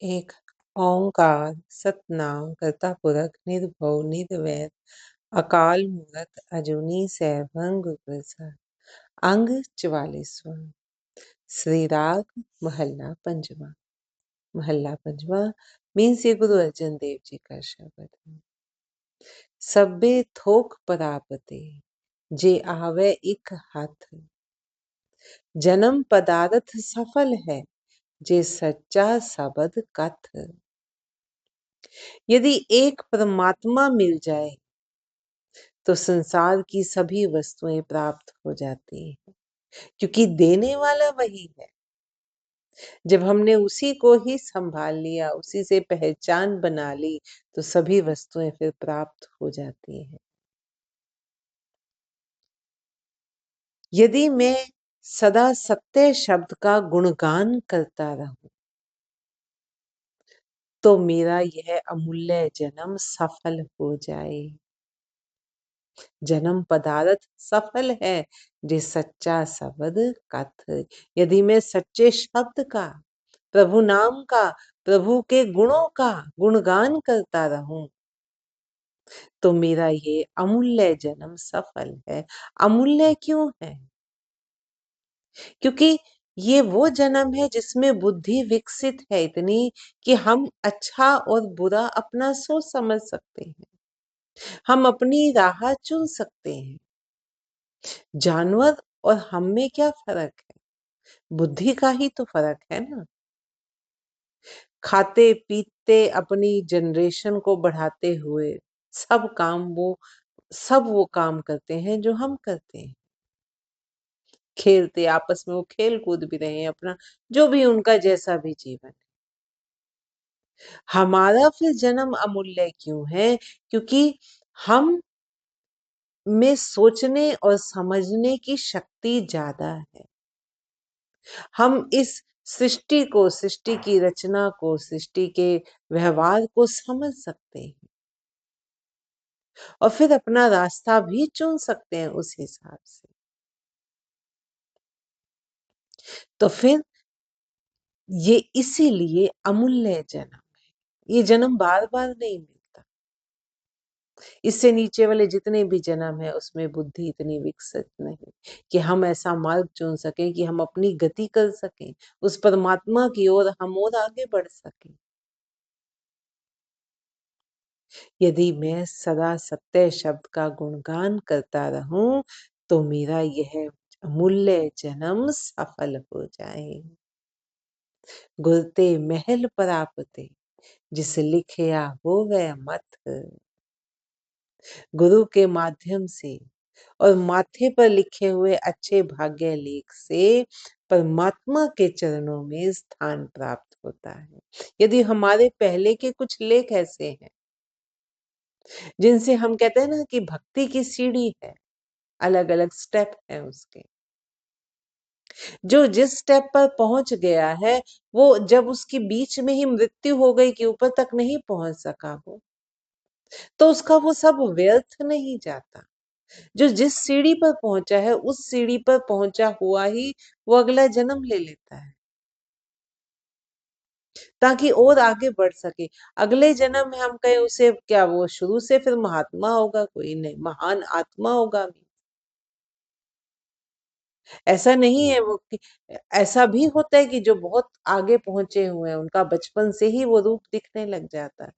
एक ओंकार सतनाम करता पुरख निर्भव निर्वैर अकाल मूरत अजूनी सैभं गुर प्रसाद। अंग 44वां। श्री राग महल्ला पंचवा। महल्ला पंचवा मीन्स ये गुरु अर्जन देव जी का शब्द है। सब्बे थोक परापते जे आवे इक हाथ, जन्म पदार्थ सफल है जे सच्चा शब्द कथ। यदि एक परमात्मा मिल जाए तो संसार की सभी वस्तुएं प्राप्त हो जाती हैं, क्योंकि देने वाला वही है। जब हमने उसी को ही संभाल लिया, उसी से पहचान बना ली, तो सभी वस्तुएं फिर प्राप्त हो जाती हैं। यदि मैं सदा सत्य शब्द का गुणगान करता रहूं तो मेरा यह अमूल्य जन्म सफल हो जाए। जन्म पदार्थ सफल है जे सच्चा शब्द कथ। यदि मैं सच्चे शब्द का, प्रभु नाम का, प्रभु के गुणों का गुणगान करता रहूं तो मेरा ये अमूल्य जन्म सफल है। अमूल्य क्यों है? क्योंकि ये वो जन्म है जिसमें बुद्धि विकसित है इतनी कि हम अच्छा और बुरा अपना सोच समझ सकते हैं, हम अपनी राह चुन सकते हैं। जानवर और हम में क्या फर्क है? बुद्धि का ही तो फर्क है ना। खाते पीते अपनी जनरेशन को बढ़ाते हुए सब वो काम करते हैं जो हम करते हैं। खेलते आपस में वो खेल कूद भी रहे हैं अपना, जो भी उनका जैसा भी जीवन है। हमारा फिर जन्म अमूल्य क्यों है? क्योंकि हम में सोचने और समझने की शक्ति ज्यादा है। हम इस सृष्टि को, सृष्टि की रचना को, सृष्टि के व्यवहार को समझ सकते हैं और फिर अपना रास्ता भी चुन सकते हैं उस हिसाब से। तो फिर ये इसीलिए अमूल्य जन्म है। ये जन्म बार बार नहीं मिलता। इससे नीचे वाले जितने भी जन्म है उसमें बुद्धि इतनी विकसित नहीं कि हम ऐसा मार्ग चुन सकें कि हम अपनी गति कर सकें उस परमात्मा की ओर, हम और आगे बढ़ सकें। यदि मैं सदा सत्य शब्द का गुणगान करता रहूं तो मेरा यह अमूल्य जन्म सफल हो जाए। गुरते महल परापते जिस लिखया हो वह मत। गुरु के माध्यम से और माथे पर लिखे हुए अच्छे भाग्य लेख से परमात्मा के चरणों में स्थान प्राप्त होता है। यदि हमारे पहले के कुछ लेख ऐसे हैं जिनसे हम कहते हैं ना कि भक्ति की सीढ़ी है, अलग अलग स्टेप है उसके, जो जिस स्टेप पर पहुंच गया है वो जब उसकी बीच में ही मृत्यु हो गई कि ऊपर तक नहीं पहुंच सका वो, तो उसका वो सब व्यर्थ नहीं जाता। जो जिस सीढ़ी पर पहुंचा है उस सीढ़ी पर पहुंचा हुआ ही वो अगला जन्म ले लेता है ताकि और आगे बढ़ सके। अगले जन्म में हम कहें उसे क्या, वो शुरू से फिर महात्मा होगा? कोई नहीं, महान आत्मा होगा। ऐसा नहीं है वो ऐसा भी होता है कि जो बहुत आगे पहुंचे हुए हैं उनका बचपन से ही वो रूप दिखने लग जाता है।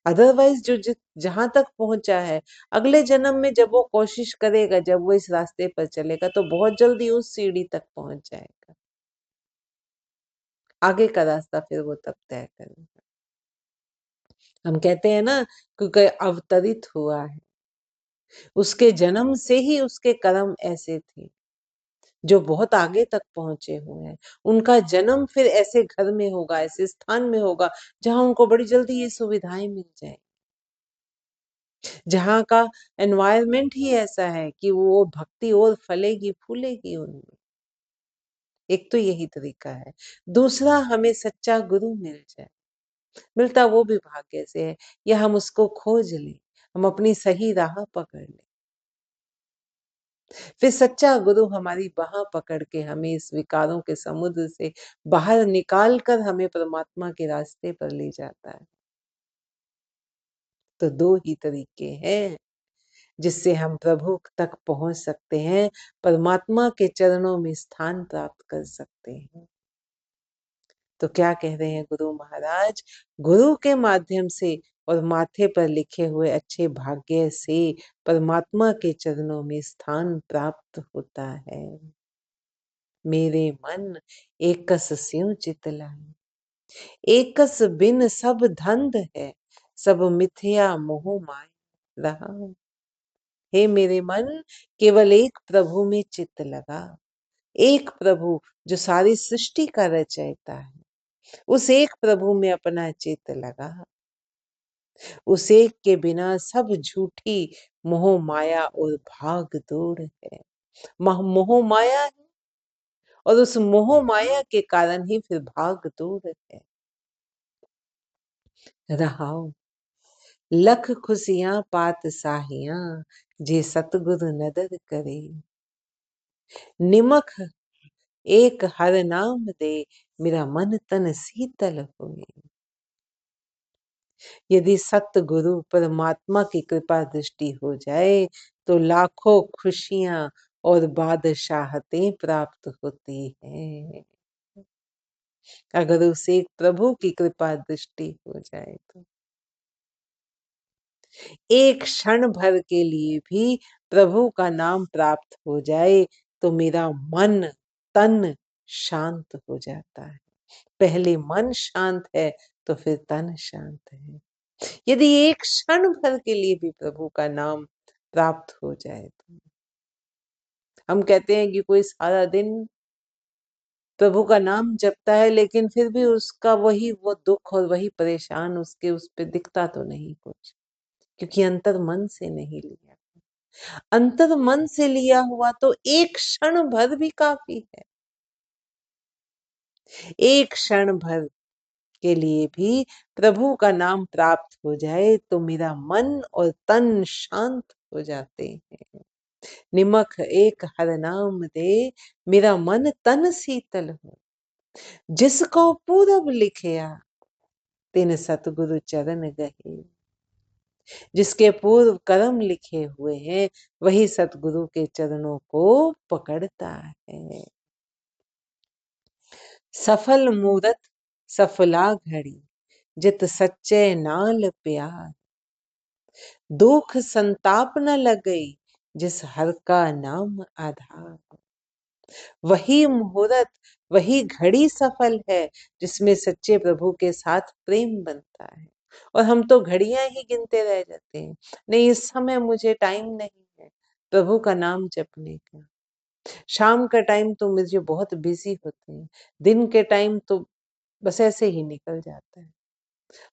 अदरवाइज जो जहां तक पहुंचा है, अगले जन्म में जब वो कोशिश करेगा, जब वो इस रास्ते पर चलेगा तो बहुत जल्दी उस सीढ़ी तक पहुंच जाएगा। आगे का रास्ता फिर वो तब तय करेगा। हम कहते हैं ना, क्योंकि अवतरित हुआ है, उसके जन्म से ही उसके कर्म ऐसे थे जो बहुत आगे तक पहुंचे हुए हैं। उनका जन्म फिर ऐसे घर में होगा, ऐसे स्थान में होगा जहां उनको बड़ी जल्दी ये सुविधाएं मिल जाए, जहां का एनवायरनमेंट ही ऐसा है कि वो भक्ति और फलेगी फूलेगी उनमें। एक तो यही तरीका है। दूसरा, हमें सच्चा गुरु मिल जाए। मिलता वो भी भाग्य से है, या हम उसको खोज लें, हम अपनी सही राह पकड़ लें। फिर सच्चा गुरु हमारी बाह पकड़ के हमें इस विकारों के समुद्र से बाहर निकाल कर हमें परमात्मा के रास्ते पर ले जाता है। तो दो ही तरीके हैं जिससे हम प्रभु तक पहुंच सकते हैं, परमात्मा के चरणों में स्थान प्राप्त कर सकते हैं। तो क्या कह रहे हैं गुरु महाराज? गुरु के माध्यम से और माथे पर लिखे हुए अच्छे भाग्य से परमात्मा के चरणों में स्थान प्राप्त होता है। मेरे मन एकस स्यों चित लाए, एकस बिन सब धंध है, सब मिथ्या मोह माय रहा। हे मेरे मन, केवल एक प्रभु में चित्त लगा। एक प्रभु जो सारी सृष्टि का रचयिता है, उस एक प्रभु में अपना चित्त लगा। उस एक के बिना सब झूठी मोह माया और भाग दौड़ है। मोह माया है और उस मोह माया के कारण ही फिर भाग दौड़ है। रहाओ लख खुशियां पात साहियां, जे सतगुरु नदर करे। निमख एक हर नाम दे, मेरा मन तन शीतल होए। यदि सतगुरु परमात्मा की कृपा दृष्टि हो जाए तो लाखों खुशियां और बादशाहतें प्राप्त होती हैं। अगर उसे प्रभु की कृपा दृष्टि हो जाए तो एक क्षण भर के लिए भी प्रभु का नाम प्राप्त हो जाए तो मेरा मन तन शांत हो जाता है। पहले मन शांत है तो फिर तन शांत है। यदि एक क्षण भर के लिए भी प्रभु का नाम प्राप्त हो जाए तो हम कहते हैं कि कोई सारा दिन प्रभु का नाम जपता है लेकिन फिर भी उसका वही वो दुख और वही परेशान उसके उस पे दिखता तो नहीं कुछ, क्योंकि अंतर मन से नहीं लिया। अंतर मन से लिया हुआ तो एक क्षण भर भी काफी है। एक क्षण भर के लिए भी प्रभु का नाम प्राप्त हो जाए तो मेरा मन और तन शांत हो जाते हैं। निमख एक हर नाम दे, मेरा मन तन शीतल हो। जिसको पूरब लिखया, तिन सतगुरु चरण गहे। जिसके पूर्व कर्म लिखे हुए हैं वही सतगुरु के चरणों को पकड़ता है। सफल मूरत सफला घड़ी, जित सच्चे नाल प्यार। दुख संताप न लगई, जिस हर का नाम आधार। वही मुहूर्त वही घड़ी सफल है जिसमें सच्चे प्रभु के साथ प्रेम बनता है। और हम तो घड़ियां ही गिनते रह जाते हैं, नहीं इस समय मुझे टाइम नहीं है प्रभु का नाम जपने का। शाम का टाइम तो मुझे बहुत बिजी होते हैं, दिन के टाइम तो बस ऐसे ही निकल जाता है।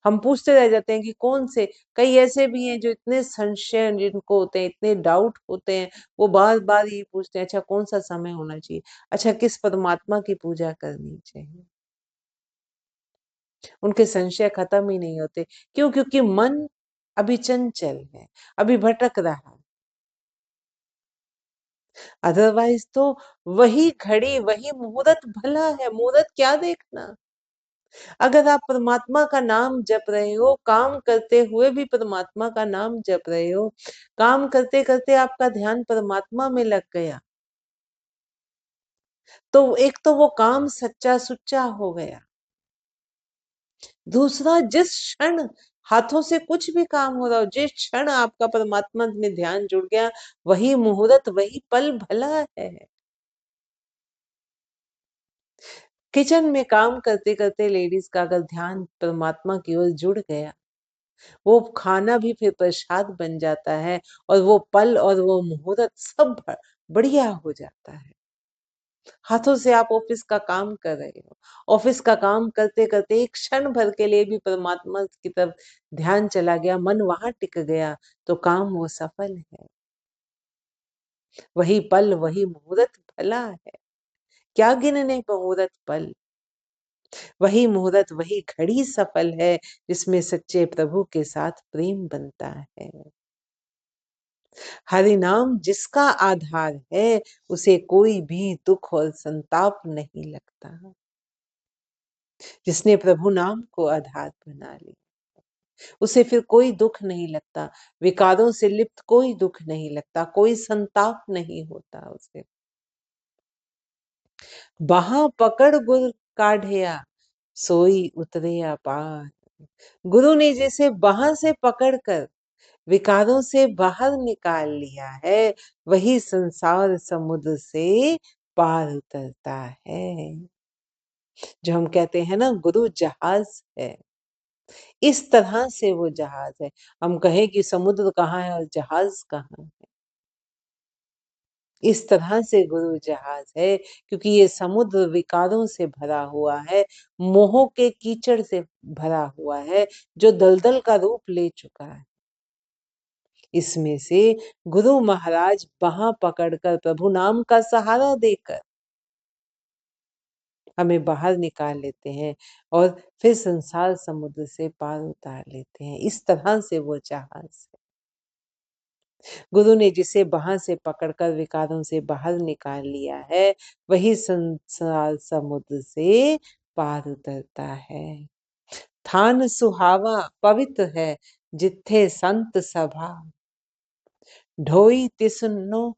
हम पूछते रह जाते हैं कि कौन से, कई ऐसे भी हैं जो इतने संशय जिनको होते हैं, इतने डाउट होते हैं, वो बार बार ये पूछते हैं अच्छा कौन सा समय होना चाहिए, अच्छा किस परमात्मा की पूजा करनी चाहिए। उनके संशय खत्म ही नहीं होते। क्यों? क्योंकि मन अभी चंचल है, अभी भटक रहा है। अदरवाइज तो वही घड़ी वही मुहूर्त भला है। मुहूर्त क्या देखना, अगर आप परमात्मा का नाम जप रहे हो, काम करते हुए भी परमात्मा का नाम जप रहे हो, काम करते करते आपका ध्यान परमात्मा में लग गया, तो एक तो वो काम सच्चा सुच्चा हो गया। दूसरा, जिस क्षण हाथों से कुछ भी काम हो रहा हो, जिस क्षण आपका परमात्मा में ध्यान जुड़ गया, वही मुहूर्त वही पल भला है। किचन में काम करते करते लेडीज का अगर ध्यान परमात्मा की ओर जुड़ गया, वो खाना भी फिर प्रसाद बन जाता है और वो पल और वो मुहूर्त सब बढ़िया हो जाता है। हाथों से आप ऑफिस का काम कर रहे हो, ऑफिस का काम करते करते एक क्षण भर के लिए भी परमात्मा की तरफ ध्यान चला गया, मन वहां टिक गया, तो काम वो सफल है। वही पल वही मुहूर्त भला है। क्या गिनने मुहूर्त पल, वही मुहूर्त वही घड़ी सफल है जिसमें सच्चे प्रभु के साथ प्रेम बनता है। हरि नाम जिसका आधार है, उसे कोई भी दुख और संताप नहीं लगता। जिसने प्रभु नाम को आधार बना लिया, उसे फिर कोई दुख नहीं लगता, विकारों से लिप्त कोई दुख नहीं लगता, कोई संताप नहीं होता उसे। बाहा पकड़ गुर काढ़िया, सोई उतरे अपार। गुरु ने जैसे बाह से पकड़कर विकारों से बाहर निकाल लिया है, वही संसार समुद्र से पार उतरता है। जो हम कहते हैं ना, गुरु जहाज है, इस तरह से वो जहाज है। हम कहें कि समुद्र कहाँ है और जहाज कहाँ है, इस तरह से गुरु जहाज है, क्योंकि ये समुद्र विकारों से भरा हुआ है, मोह के कीचड़ से भरा हुआ है, जो दलदल का रूप ले चुका है। इसमें से गुरु महाराज बाह पकड़कर प्रभु नाम का सहारा देकर हमें बाहर निकाल लेते हैं और फिर संसार समुद्र से पार उतार लेते हैं। इस तरह से वो जहाज है। गुरु ने जिसे बाह से पकड़कर विकारों से बाहर निकाल लिया है, वही संसार समुद्र से पार उतरता है। थान सुहावा पवित्र है, जिथे संत सभा। ढोई तिस नो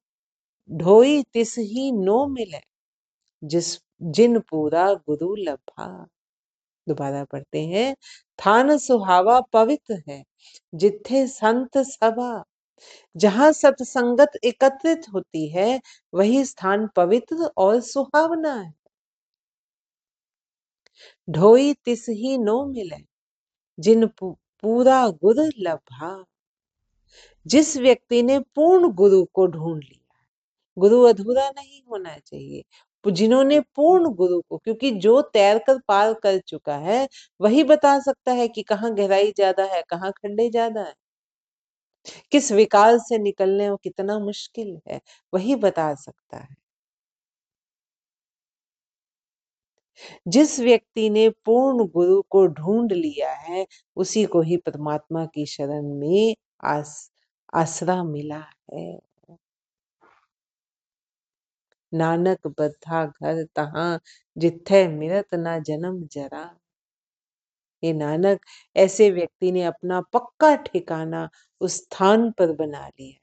ढोई तिस ही नो मिले, जिस जिन पूरा गुरु लभा। दोबारा पढ़ते हैं। थान सुहावा पवित्र है, जिथे संत सभा। जहां सत्संगत एकत्रित होती है, वही स्थान पवित्र और सुहावना है। ढोई तिस ही नो मिले, जिन पूरा गुरु लभा। जिस व्यक्ति ने पूर्ण गुरु को ढूंढ लिया, गुरु अधूरा नहीं होना चाहिए, जिन्होंने पूर्ण गुरु को, क्योंकि जो तैर कर पार कर चुका है वही बता सकता है कि कहाँ गहराई ज्यादा है, कहाँ खड्डे ज्यादा है, किस विकास से निकलने वो कितना मुश्किल है, वही बता सकता है। जिस व्यक्ति ने पूर्ण गुरु को ढूंढ लिया है, उसी को ही परमात्मा की शरण में आसरा मिला है। नानक बद्धा घर तहां, जिथै मिरत ना जन्म जरा। ये नानक, ऐसे व्यक्ति ने अपना पक्का ठिकाना उस स्थान पर बना लिया।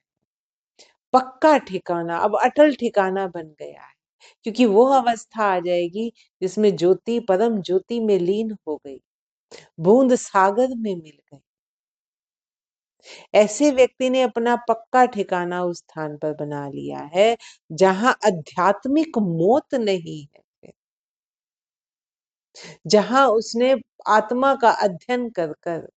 पक्का ठिकाना, अब अटल ठिकाना बन गया है, क्योंकि वो अवस्था आ जाएगी जिसमें ज्योति परम ज्योति में लीन हो गई, बूंद सागर में मिल गई। ऐसे व्यक्ति ने अपना पक्का ठिकाना उस स्थान पर बना लिया है जहां आध्यात्मिक मौत नहीं है, जहां उसने आत्मा का अध्ययन कर कर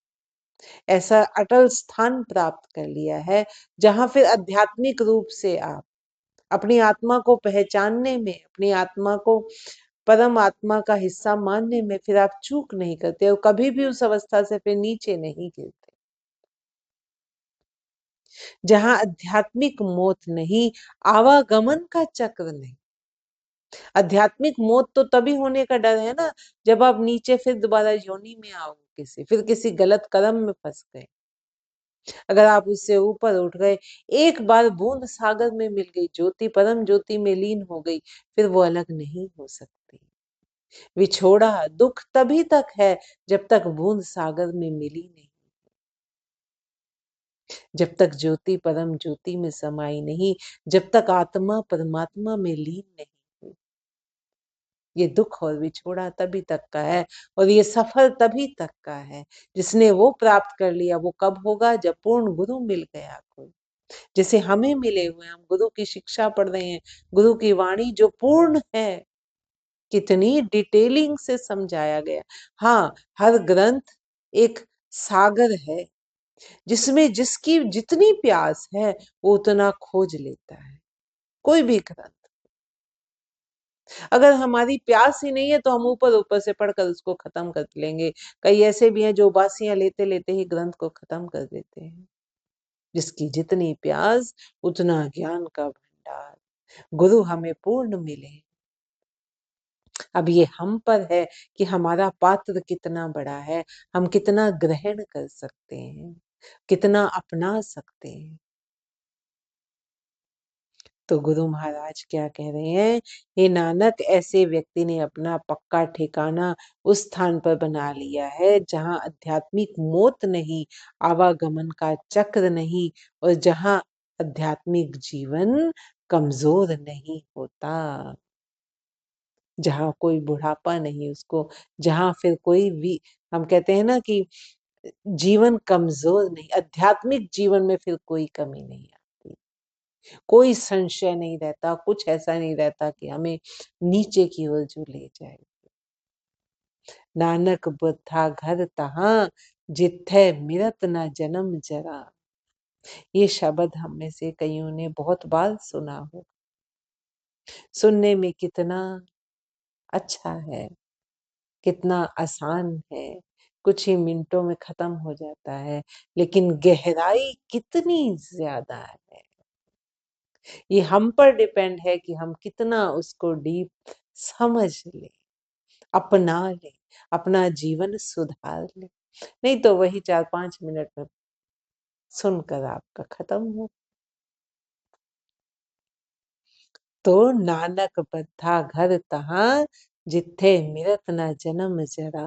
ऐसा अटल स्थान प्राप्त कर लिया है, जहां फिर आध्यात्मिक रूप से आप अपनी आत्मा को पहचानने में, अपनी आत्मा को परम आत्मा का हिस्सा मानने में फिर आप चूक नहीं करते और कभी भी उस अवस्था से फिर नीचे नहीं गिरते। जहां आध्यात्मिक मौत नहीं, आवागमन का चक्र नहीं। आध्यात्मिक मौत तो तभी होने का डर है ना, जब आप नीचे फिर दोबारा योनि में आओ, फिर किसी गलत कर्म में फंस गए। अगर आप उससे ऊपर उठ गए, एक बार बूंद सागर में मिल गई, ज्योति परम ज्योति में लीन हो गई, फिर वो अलग नहीं हो सकती। विछोड़ा दुख तभी तक है जब तक बूंद सागर में मिली नहीं, जब तक ज्योति परम ज्योति में समाई नहीं, जब तक आत्मा परमात्मा में लीन नहीं हुई। ये दुख और विछोड़ा तभी तक का है, और ये सफर तभी तक का है। जिसने वो प्राप्त कर लिया, वो कब होगा? जब पूर्ण गुरु मिल गया कोई, जैसे हमें मिले हुए, हम गुरु की शिक्षा पढ़ रहे हैं, गुरु की वाणी जो पूर्ण है, कितनी डिटेलिंग से समझाया गया। हाँ, हर ग्रंथ एक सागर है, जिसमें जिसकी जितनी प्यास है वो उतना खोज लेता है। कोई भी ग्रंथ, अगर हमारी प्यास ही नहीं है तो हम ऊपर ऊपर से पढ़कर उसको खत्म कर लेंगे। कई ऐसे भी हैं जो बासियां लेते लेते ही ग्रंथ को खत्म कर देते हैं। जिसकी जितनी प्यास, उतना ज्ञान का भंडार। गुरु हमें पूर्ण मिले। अब ये हम पर है कि हमारा पात्र कितना बड़ा है, हम कितना ग्रहण कर सकते हैं, कितना अपना सकते हैं। तो गुरु महाराज क्या कह रहे हैं? हे नानक, ऐसे व्यक्ति ने अपना पक्का ठिकाना उस स्थान पर बना लिया है जहाँ आध्यात्मिक मौत नहीं, आवागमन का चक्र नहीं, और जहाँ आध्यात्मिक जीवन कमजोर नहीं होता, जहाँ कोई बुढ़ापा नहीं उसको, जहाँ फिर कोई भी, हम कहते हैं ना कि जीवन कमजोर नहीं, आध्यात्मिक जीवन में फिर कोई कमी नहीं आती, कोई संशय नहीं रहता, कुछ ऐसा नहीं रहता कि हमें नीचे की ओर जो ले जाए। नानक बुद्धा घर तहाँ, जिथै मिरत न जन्म जरा। ये शब्द हम में से कईयों ने बहुत बार सुना हो, सुनने में कितना अच्छा है, कितना आसान है, कुछ ही मिनटों में खत्म हो जाता है, लेकिन गहराई कितनी ज्यादा है। ये हम पर डिपेंड है कि हम कितना उसको डीप समझ ले, अपना ले, अपना जीवन सुधार ले। नहीं तो वही 4-5 मिनट में सुनकर आपका खत्म हो। तो नानक बद्धा घर तहाँ, जिथे मिरत न जन्म जरा।